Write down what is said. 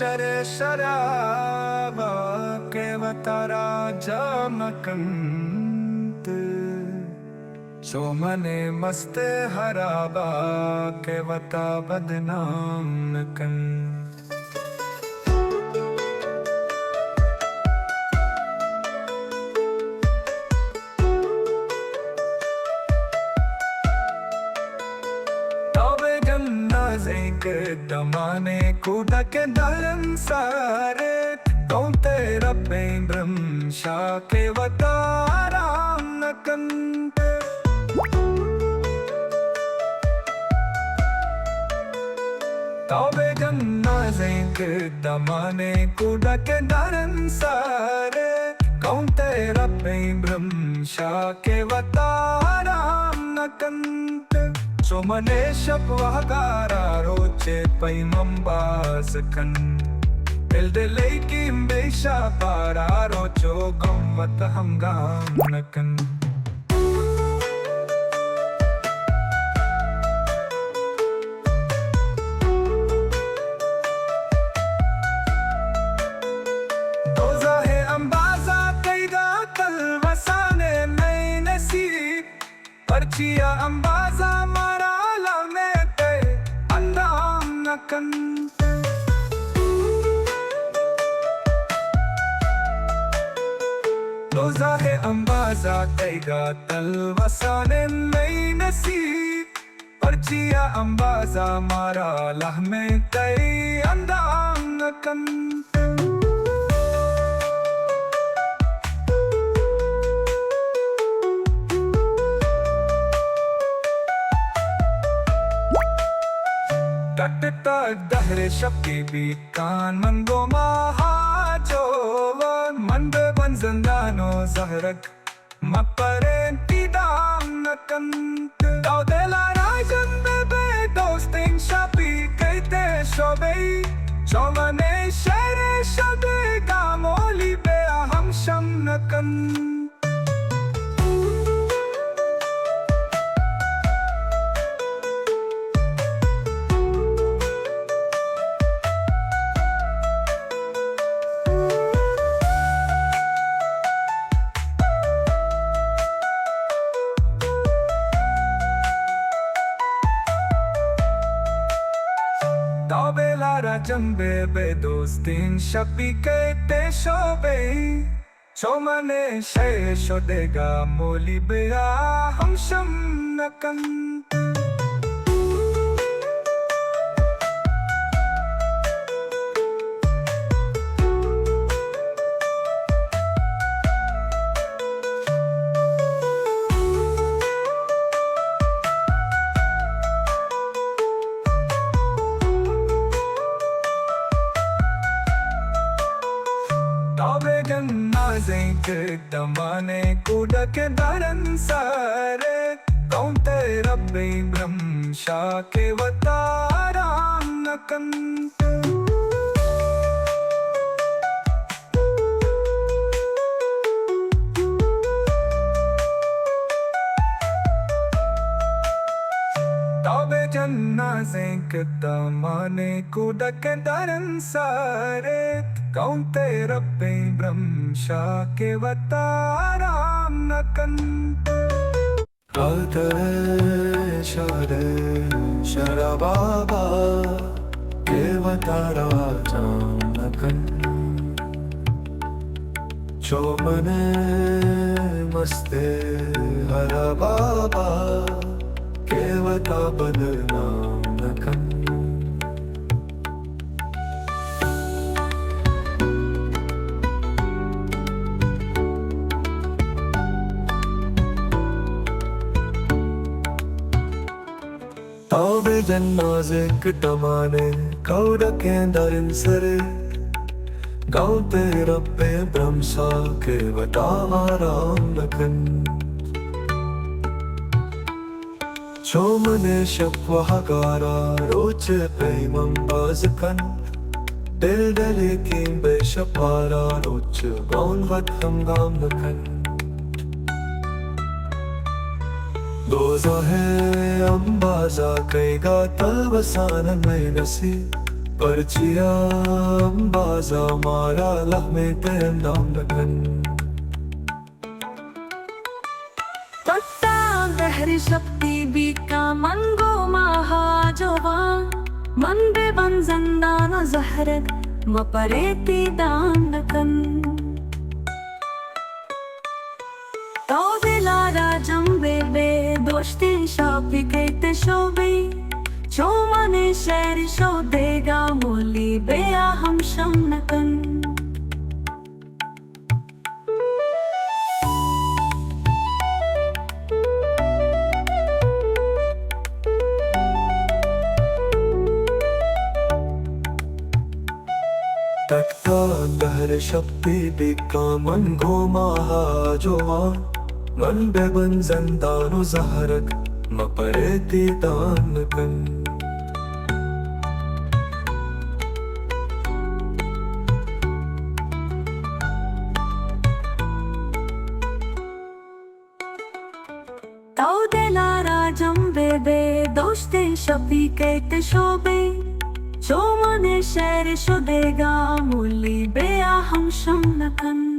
शरे शराबा के वतारा जामकंत जो मने मस्त हराबा के वता बदनाम नकन दमाने कूदा के दरन सारे कौन तेरा ब्रह्म के वताराम नकन तौबे गन्ना ज़ेंक दमाने कूदा के दरन सारे कौन तेरा ब्रह्म के वताराम नकन सोमने शपवागारा रोचे पैमंबासकन दिल की बेशा पारा रोचो गम्मत हमगाम नकन दोजा है अंबाजा कैदा कल वसाने नई नसीब पर्चिया अंबाजा रोजा है अंबाजा कैगा तलवसाने नई नसीब पर्चिया अंबाजा मारा लाह में कई अंदाम नकन टटता दहरे शब्के भी कान मंगो महाजोवन मंद बंजंदानो जहरक मपरे तीदाम नकन दौदेला राजन बे दोस्तिंग शपी कहते शोबे शोमने शरे शबे गामोली बे हम शम नकन Tabela jambe be dostin shapi kete shobe Chomane she shodega moli bea hum sham nakan तौबे गन्ना ज़ेंक दमाने कूदा के दरन सारे कौन तेरा ब्रह्म के वताराम नकन तौबे गन्ना ज़ेंक दमाने कूदा के दरन सारे कौन तेरा ब्रह्म के वताराम नकन शरे शराबा के वताराम नकन चोमने मस्ते हरा बाबा के वता बदनाम नकन तौबे जन्नाज़ेक दमाने कौदा के दरन सरे गाँव तेरा ब्रह्म के वताराम नकन चोमने शपवागारा रोचे पैमंबासकन दिल की बेशा पारा रोच गम्मत हमगाम नकन दोजा है अंबाजा कैगा तलवसाना नई नसीब Percaya baza maralah metendam dagan तत्ता गहरी शक्ति बीका मन गो महाजवान मन बे बन जंदान जहरत मपरेती दानकन तो दिलारा जंबे बे दोस्ती शापी कहते शोबे जो मने शहर शो देगा मोली बेया हम शमनकन तत्ता दहर शक्ति बिका मन घोमा जोवान मन बेबन जंदानो जहरक मपरेती दानकन तो दिलारा जंबे बे दोस्ती शपी कहते शोबे जो मने शहर शो देगा मूली बेया हम शमनकन